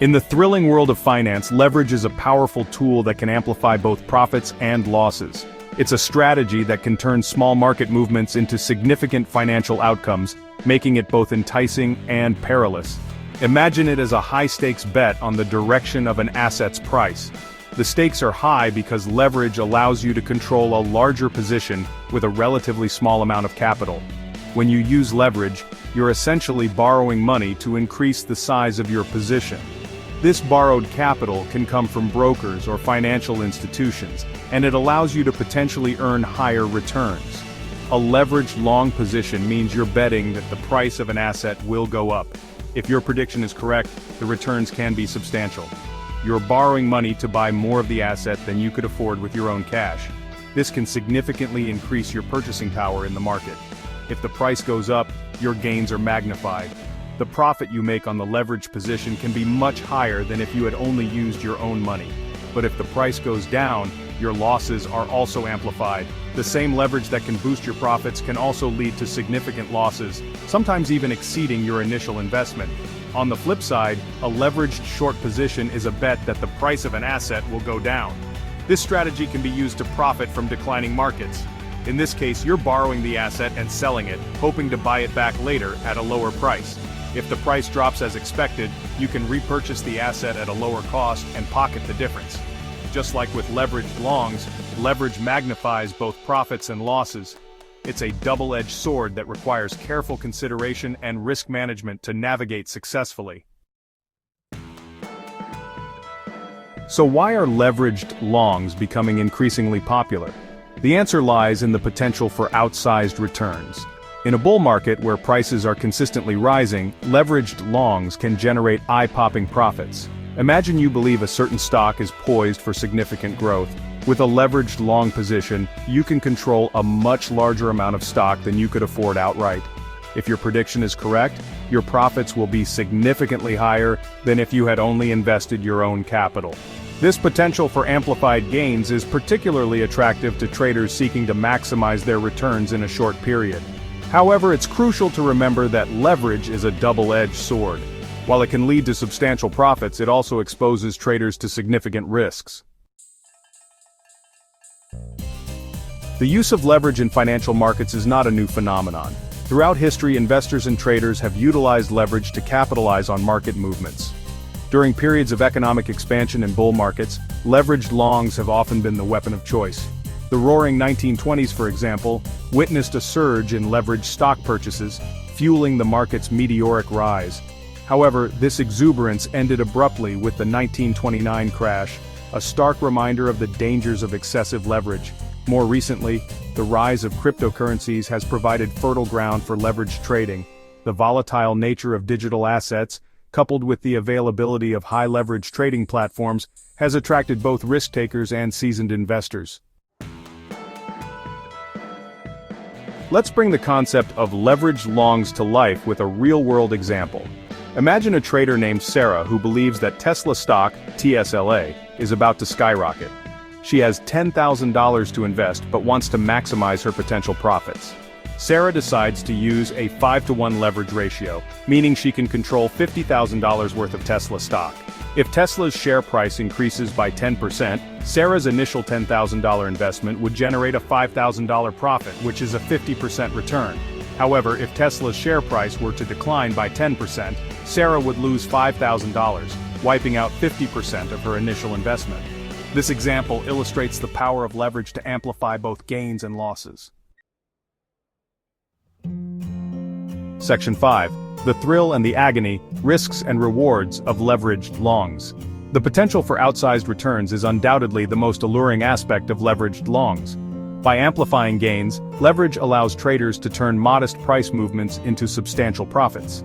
In the thrilling world of finance, leverage is a powerful tool that can amplify both profits and losses. It's a strategy that can turn small market movements into significant financial outcomes, making it both enticing and perilous. Imagine it as a high-stakes bet on the direction of an asset's price. The stakes are high because leverage allows you to control a larger position with a relatively small amount of capital. When you use leverage, you're essentially borrowing money to increase the size of your position. This borrowed capital can come from brokers or financial institutions, and it allows you to potentially earn higher returns. A leveraged long position means you're betting that the price of an asset will go up. If your prediction is correct, the returns can be substantial. You're borrowing money to buy more of the asset than you could afford with your own cash. This can significantly increase your purchasing power in the market. If the price goes up, your gains are magnified. The profit you make on the leveraged position can be much higher than if you had only used your own money. But if the price goes down, your losses are also amplified. The same leverage that can boost your profits can also lead to significant losses, sometimes even exceeding your initial investment. On the flip side, a leveraged short position is a bet that the price of an asset will go down. This strategy can be used to profit from declining markets. In this case, you're borrowing the asset and selling it, hoping to buy it back later at a lower price. If the price drops as expected, you can repurchase the asset at a lower cost and pocket the difference. Just like with leveraged longs, leverage magnifies both profits and losses. It's a double-edged sword that requires careful consideration and risk management to navigate successfully. So why are leveraged longs becoming increasingly popular? The answer lies in the potential for outsized returns. In a bull market where prices are consistently rising, leveraged longs can generate eye-popping profits. Imagine you believe a certain stock is poised for significant growth. With a leveraged long position, you can control a much larger amount of stock than you could afford outright. If your prediction is correct, your profits will be significantly higher than if you had only invested your own capital. This potential for amplified gains is particularly attractive to traders seeking to maximize their returns in a short period. However, it's crucial to remember that leverage is a double-edged sword. While it can lead to substantial profits, it also exposes traders to significant risks. The use of leverage in financial markets is not a new phenomenon. Throughout history, investors and traders have utilized leverage to capitalize on market movements. During periods of economic expansion in bull markets, leveraged longs have often been the weapon of choice. The roaring 1920s, for example, witnessed a surge in leveraged stock purchases, fueling the market's meteoric rise. However, this exuberance ended abruptly with the 1929 crash, a stark reminder of the dangers of excessive leverage. More recently, the rise of cryptocurrencies has provided fertile ground for leveraged trading. The volatile nature of digital assets, coupled with the availability of high-leverage trading platforms, has attracted both risk-takers and seasoned investors. Let's bring the concept of leveraged longs to life with a real-world example. Imagine a trader named Sarah who believes that Tesla stock, TSLA, is about to skyrocket. She has $10,000 to invest but wants to maximize her potential profits. Sarah decides to use a 5-to-1 leverage ratio, meaning she can control $50,000 worth of Tesla stock. If Tesla's share price increases by 10%, Sarah's initial $10,000 investment would generate a $5,000 profit, which is a 50% return. However, if Tesla's share price were to decline by 10%, Sarah would lose $5,000, wiping out 50% of her initial investment. This example illustrates the power of leverage to amplify both gains and losses. Section 5. The thrill and the agony, risks and rewards of leveraged longs. The potential for outsized returns is undoubtedly the most alluring aspect of leveraged longs. By amplifying gains, leverage allows traders to turn modest price movements into substantial profits.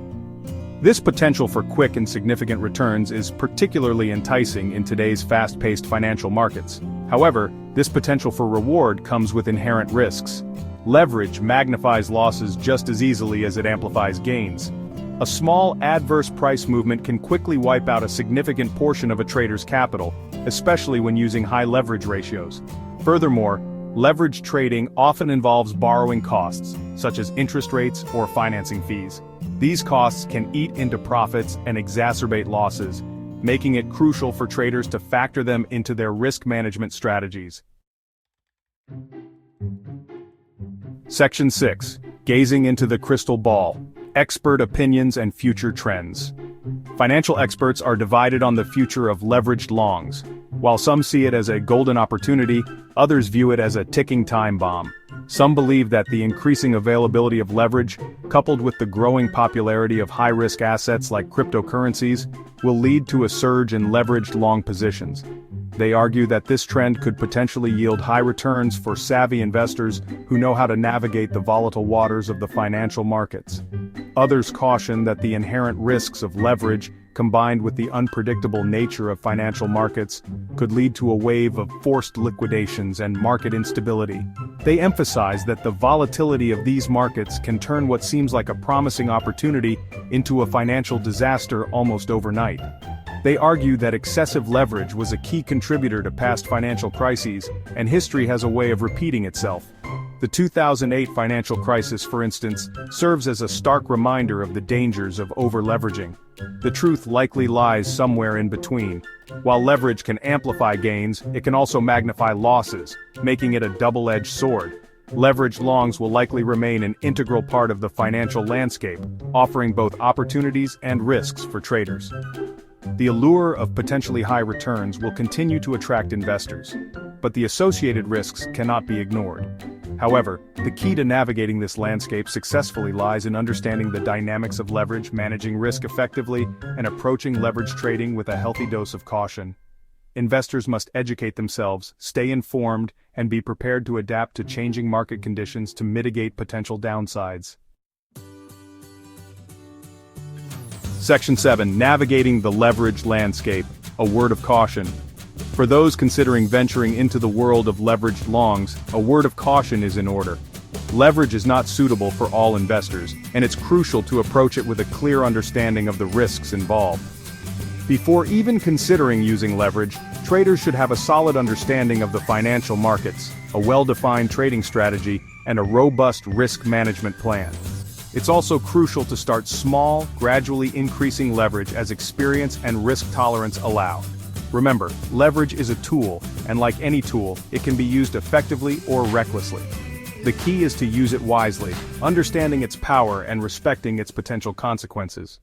This potential for quick and significant returns is particularly enticing in today's fast-paced financial markets. However, this potential for reward comes with inherent risks. Leverage magnifies losses just as easily as it amplifies gains. A small adverse price movement can quickly wipe out a significant portion of a trader's capital, especially when using high leverage ratios. Furthermore, leverage trading often involves borrowing costs, such as interest rates or financing fees. These costs can eat into profits and exacerbate losses, making it crucial for traders to factor them into their risk management strategies. Section 6. Gazing into the crystal ball. Expert opinions and future trends. Financial experts are divided on the future of leveraged longs. While some see it as a golden opportunity, others view it as a ticking time bomb. Some believe that the increasing availability of leverage, coupled with the growing popularity of high-risk assets like cryptocurrencies, will lead to a surge in leveraged long positions. They argue that this trend could potentially yield high returns for savvy investors who know how to navigate the volatile waters of the financial markets. Others caution that the inherent risks of leverage, combined with the unpredictable nature of financial markets, could lead to a wave of forced liquidations and market instability. They emphasize that the volatility of these markets can turn what seems like a promising opportunity into a financial disaster almost overnight. They argue that excessive leverage was a key contributor to past financial crises, and history has a way of repeating itself. The 2008 financial crisis, for instance, serves as a stark reminder of the dangers of over-leveraging. The truth likely lies somewhere in between. While leverage can amplify gains, it can also magnify losses, making it a double-edged sword. Leveraged longs will likely remain an integral part of the financial landscape, offering both opportunities and risks for traders. The allure of potentially high returns will continue to attract investors, but the associated risks cannot be ignored. However, the key to navigating this landscape successfully lies in understanding the dynamics of leverage, managing risk effectively, and approaching leverage trading with a healthy dose of caution. Investors must educate themselves, stay informed, and be prepared to adapt to changing market conditions to mitigate potential downsides. Section 7. Navigating the leveraged landscape. A word of caution. For those considering venturing into the world of leveraged longs, a word of caution is in order. Leverage is not suitable for all investors, and it's crucial to approach it with a clear understanding of the risks involved. Before even considering using leverage, traders should have a solid understanding of the financial markets, a well-defined trading strategy, and a robust risk management plan. It's also crucial to start small, gradually increasing leverage as experience and risk tolerance allow. Remember, leverage is a tool, and like any tool, it can be used effectively or recklessly. The key is to use it wisely, understanding its power and respecting its potential consequences.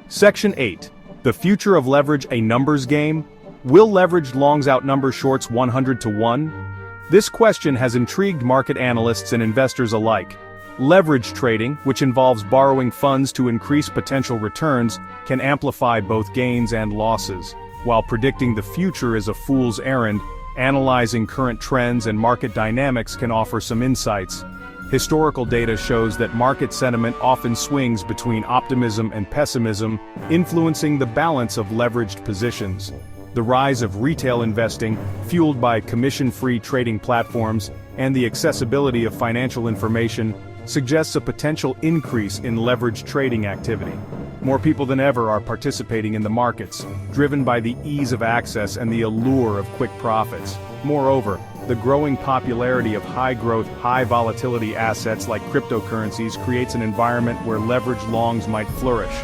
Section 8. The future of leverage, a numbers game? Will leveraged longs outnumber shorts 100 to 1? This question has intrigued market analysts and investors alike. Leverage trading, which involves borrowing funds to increase potential returns, can amplify both gains and losses. While predicting the future is a fool's errand, analyzing current trends and market dynamics can offer some insights. Historical data shows that market sentiment often swings between optimism and pessimism, influencing the balance of leveraged positions. The rise of retail investing, fueled by commission-free trading platforms, and the accessibility of financial information, suggests a potential increase in leveraged trading activity. More people than ever are participating in the markets, driven by the ease of access and the allure of quick profits. Moreover, the growing popularity of high-growth, high-volatility assets like cryptocurrencies creates an environment where leveraged longs might flourish.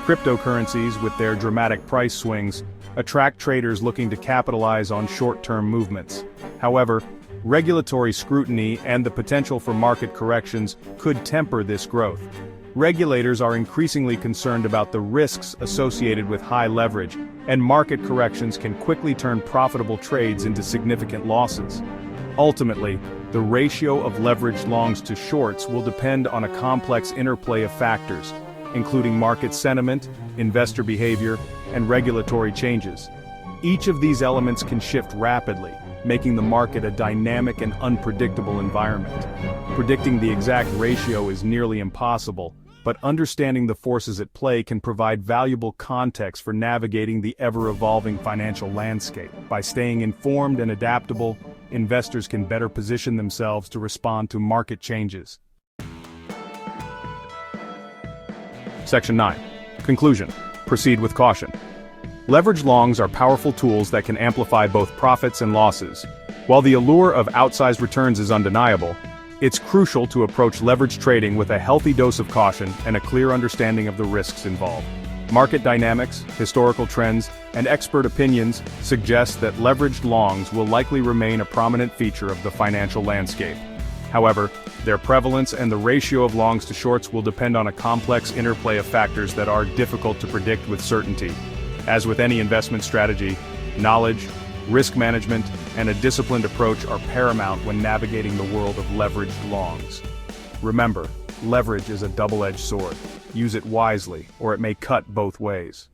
Cryptocurrencies, with their dramatic price swings, attract traders looking to capitalize on short-term movements. However, regulatory scrutiny and the potential for market corrections could temper this growth. Regulators are increasingly concerned about the risks associated with high leverage, and market corrections can quickly turn profitable trades into significant losses. Ultimately, the ratio of leveraged longs to shorts will depend on a complex interplay of factors, including market sentiment, investor behavior, and regulatory changes. Each of these elements can shift rapidly, making the market a dynamic and unpredictable environment. Predicting the exact ratio is nearly impossible, but understanding the forces at play can provide valuable context for navigating the ever-evolving financial landscape. By staying informed and adaptable, investors can better position themselves to respond to market changes. Section 9. Conclusion. Proceed with caution. Leveraged longs are powerful tools that can amplify both profits and losses. While the allure of outsized returns is undeniable, It's crucial to approach leverage trading with a healthy dose of caution and a clear understanding of the risks involved. Market dynamics, historical trends, and expert opinions suggest that leveraged longs will likely remain a prominent feature of the financial landscape. However, their prevalence and the ratio of longs to shorts will depend on a complex interplay of factors that are difficult to predict with certainty. As with any investment strategy, knowledge, risk management, and a disciplined approach are paramount when navigating the world of leveraged longs. Remember, leverage is a double-edged sword. Use it wisely, or it may cut both ways.